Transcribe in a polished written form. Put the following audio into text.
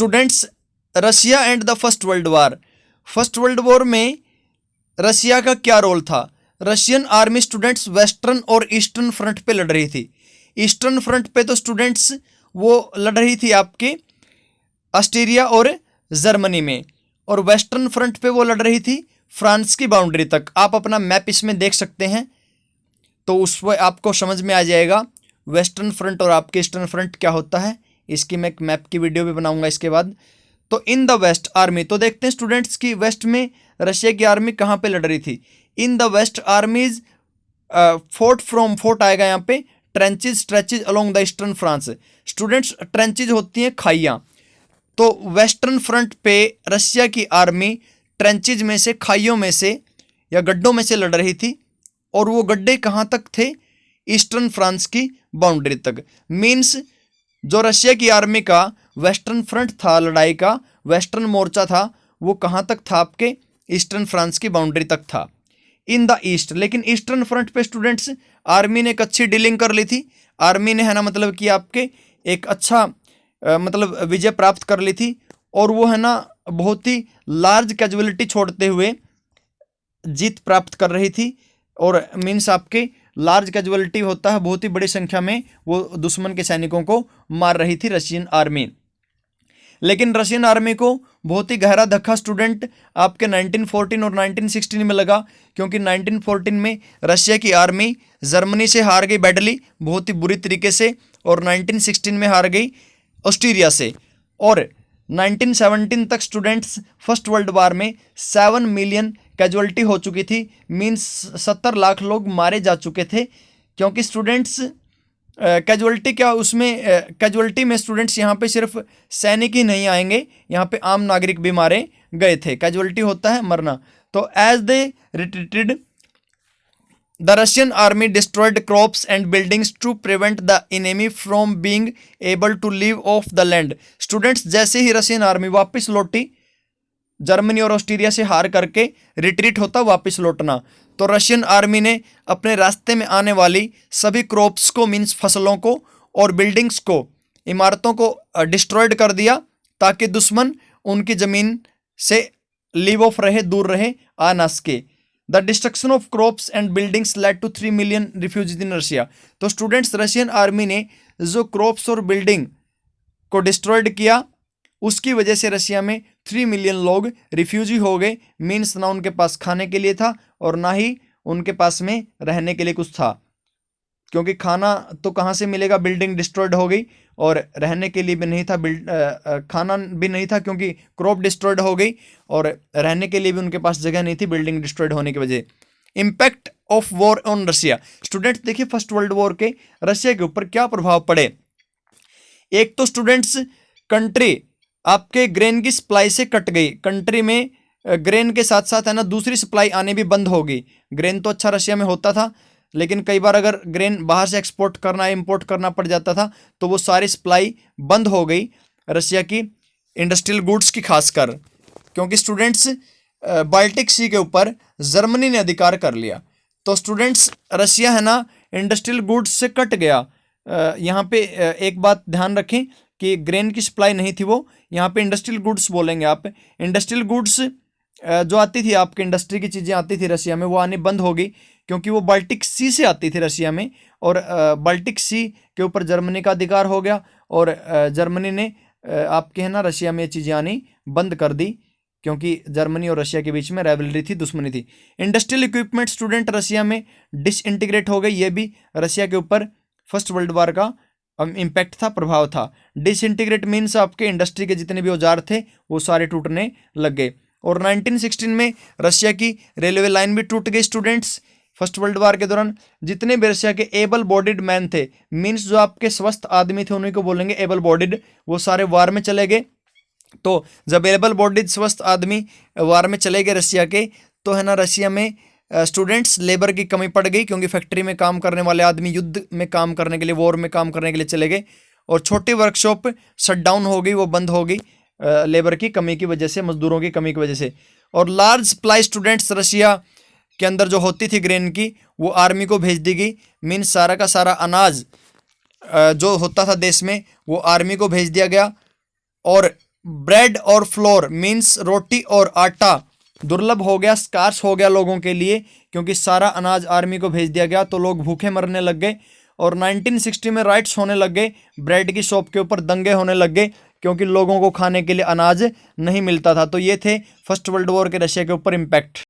Students, Russia and the first world war. First world war में Russia का क्या role था? रशियन आर्मी स्टूडेंट्स वेस्टर्न और eastern front पे लड़ रही थी। ईस्टर्न फ्रंट पे तो स्टूडेंट्स वो लड़ रही थी आपके ऑस्ट्रिया और जर्मनी में, और वेस्टर्न फ्रंट पे वो लड़ रही थी फ्रांस की बाउंड्री तक। आप अपना मैप इसमें देख सकते हैं तो उस पर आपको समझ में आ जाएगा वेस्टर्न फ्रंट और आपके ईस्टर्न फ्रंट क्या होता है। इसकी मैं एक मैप की वीडियो भी बनाऊंगा इसके बाद। तो इन द वेस्ट आर्मी, तो देखते हैं स्टूडेंट्स की वेस्ट में रशिया की आर्मी कहाँ पे लड़ रही थी। In the west armies fought आएगा यहाँ पे, trenches stretches along the eastern France. Students, trenches होती हैं खाइयाँ, तो वेस्टर्न फ्रंट पे रशिया की आर्मी ट्रेंचेज में से, खाइयों में से या गड्ढों में से लड़ रही थी, और वो गड्ढे कहाँ तक थे? ईस्टर्न फ्रांस की बाउंड्री तक। मीन्स जो रशिया की आर्मी का वेस्टर्न फ्रंट था, लड़ाई का वेस्टर्न मोर्चा था, वो कहाँ तक था? आपके ईस्टर्न फ्रांस की बाउंड्री तक था, इन द ईस्ट। लेकिन ईस्टर्न फ्रंट पे स्टूडेंट्स आर्मी ने एक अच्छी डीलिंग कर ली थी। आर्मी ने, है ना, मतलब कि आपके एक अच्छा मतलब विजय प्राप्त कर ली थी, और वो, है ना, बहुत ही लार्ज कैजुअलिटी छोड़ते हुए जीत प्राप्त कर रही थी। और मीन्स आपके लार्ज कैजुअलिटी होता है, बहुत ही बड़ी संख्या में वो दुश्मन के सैनिकों को मार रही थी रशियन आर्मी। लेकिन रशियन आर्मी को बहुत ही गहरा धक्का स्टूडेंट आपके 1914 और 1916 में लगा, क्योंकि 1914 में रशिया की आर्मी जर्मनी से हार गई बैडली, बहुत ही बुरी तरीके से, और 1916 में हार गई ऑस्ट्रिया से। और 1917 तक स्टूडेंट्स फर्स्ट वर्ल्ड वॉर में 7 मिलियन कैजुअलिटी हो चुकी थी। मीन्स 70 लाख लोग मारे जा चुके थे। क्योंकि स्टूडेंट्स कैजुअलिटी क्या, उसमें कैजुअलिटी में स्टूडेंट्स यहाँ पे सिर्फ सैनिक ही नहीं आएंगे, यहाँ पे आम नागरिक भी मारे गए थे। कैजुअलिटी होता है मरना। तो as they retreated the Russian army destroyed crops and buildings to prevent the enemy from being able to live off the land. Students, जैसे ही रशियन आर्मी वापस लौटी, जर्मनी और ऑस्ट्रिया से हार करके रिट्रीट होता वापस लौटना, तो रशियन आर्मी ने अपने रास्ते में आने वाली सभी क्रॉप्स को, मीन्स फसलों को और बिल्डिंग्स को, इमारतों को डिस्ट्रॉयड कर दिया, ताकि दुश्मन उनकी ज़मीन से लीव ऑफ रहे, दूर रहे, आ ना सके। The destruction of crops and buildings led to 3 million refugees in Russia. तो स्टूडेंट्स, रशियन आर्मी ने जो क्रॉप्स और बिल्डिंग को डिस्ट्रॉयड किया, उसकी वजह से रशिया में 3 मिलियन लोग रिफ्यूजी हो गए। मीन्स ना उनके पास खाने के लिए था और ना ही उनके पास में रहने के लिए कुछ था, क्योंकि खाना तो कहाँ से मिलेगा? बिल्डिंग डिस्ट्रॉयड हो गई, और रहने के लिए भी नहीं था, खाना भी नहीं था क्योंकि क्रॉप डिस्ट्रॉयड हो गई, और रहने के लिए भी उनके पास जगह नहीं थी बिल्डिंग डिस्ट्रॉयड होने की वजह। Impact of war on Russia. Students देखिए, फर्स्ट वर्ल्ड वॉर के रशिया के ऊपर क्या प्रभाव पड़े। एक तो स्टूडेंट्स, कंट्री आपके ग्रेन की सप्लाई से कट गई। कंट्री में ग्रेन के साथ साथ, है ना, दूसरी सप्लाई आने भी बंद हो गई। ग्रेन तो अच्छा रशिया में होता था, लेकिन कई बार अगर ग्रेन बाहर से एक्सपोर्ट करना, इंपोर्ट करना पड़ जाता था, तो वो सारी सप्लाई बंद हो गई रशिया की इंडस्ट्रियल गुड्स की खासकर, क्योंकि स्टूडेंट्स बाल्टिक सी के ऊपर जर्मनी ने अधिकार कर लिया। तो स्टूडेंट्स, रशिया, है ना, इंडस्ट्रियल गुड्स से कट गया। यहाँ पे एक बात ध्यान रखें कि ग्रेन की सप्लाई नहीं थी वो, यहाँ पे इंडस्ट्रियल गुड्स बोलेंगे आप। इंडस्ट्रियल गुड्स जो आती थी, आपके इंडस्ट्री की चीज़ें आती थी रशिया में, वो आनी बंद हो गई, क्योंकि वो बाल्टिक सी से आती थी रशिया में, और बाल्टिक सी के ऊपर जर्मनी का अधिकार हो गया, और जर्मनी ने आपके, है ना, रशिया में ये चीज़ें आनी बंद कर दी, क्योंकि जर्मनी और रशिया के बीच में राइवलरी थी, दुश्मनी थी। इंडस्ट्रियल इक्विपमेंट स्टूडेंट रशिया में डिसइंटीग्रेट हो गई। ये भी रशिया के ऊपर फर्स्ट वर्ल्ड वॉर का इम्पैक्ट था, प्रभाव था। डिसइंटीग्रेट मीन्स आपके इंडस्ट्री के जितने भी औजार थे वो सारे टूटने लग गए। और 1916 में रशिया की रेलवे लाइन भी टूट गई। स्टूडेंट्स, फर्स्ट वर्ल्ड वॉर के दौरान जितने भी रशिया के एबल बॉडीड मैन थे, मीन्स जो आपके स्वस्थ आदमी थे, उन्हीं को बोलेंगे एबल बॉडीड, वो सारे वार में चले गए। तो जब एबल बॉडीड स्वस्थ आदमी वार में चले गए रशिया के, तो, है ना, रशिया में स्टूडेंट्स लेबर की कमी पड़ गई, क्योंकि फैक्ट्री में काम करने वाले आदमी युद्ध में काम करने के लिए, वॉर में काम करने के लिए चले गए, और छोटी वर्कशॉप शट डाउन हो गई, वो बंद हो गई लेबर की कमी की वजह से, मजदूरों की कमी की वजह से। और लार्ज सप्लाई स्टूडेंट्स रशिया के अंदर जो होती थी ग्रेन की, वो आर्मी को भेज दी गई। मीन्स सारा का सारा अनाज जो होता था देश में, वो आर्मी को भेज दिया गया, और ब्रेड और फ्लोर मीन्स रोटी और आटा दुर्लभ हो गया, स्कार्स हो गया लोगों के लिए, क्योंकि सारा अनाज आर्मी को भेज दिया गया तो लोग भूखे मरने लग गए। और 1960 में राइट्स होने लग गए, ब्रेड की शॉप के ऊपर दंगे होने लग गए क्योंकि लोगों को खाने के लिए अनाज नहीं मिलता था। तो ये थे फर्स्ट वर्ल्ड वॉर के रशिया के ऊपर इम्पैक्ट।